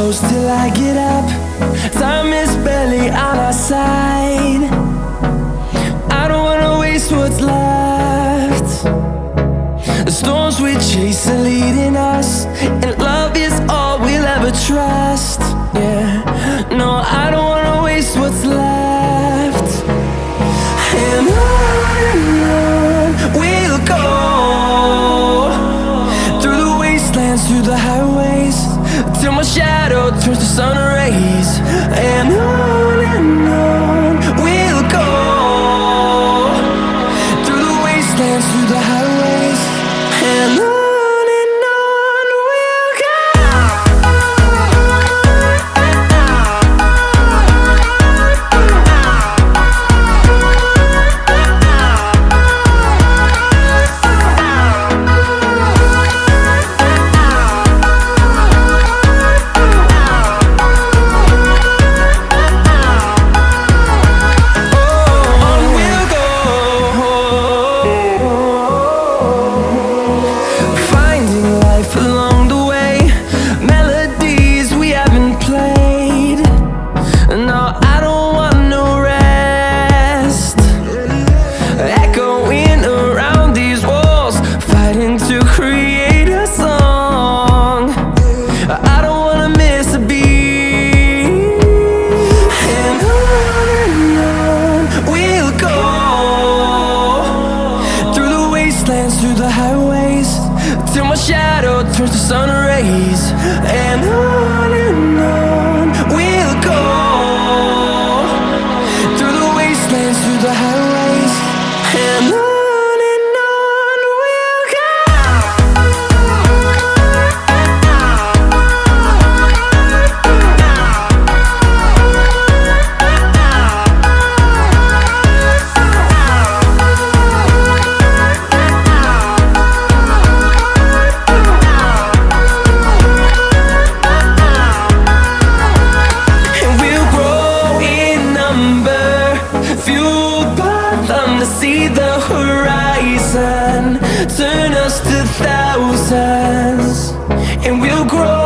close till I get up. Time is barely on our side. I don't wanna waste what's left. The storms we chase are leading us, and love is all we'll ever trust. Yeah, no, I don't wanna waste what's left. And on we'll go, through the wastelands, through the highways, till my shadow turns to sun rays. And on we'll go, through the wastelands, through the highways, and on we'll go. Through the highways, till my shadow turns to sun rays. And on we'll go, through the wastelands, through the highways, and on we'll go. See the horizon turn us to thousands, and we'll grow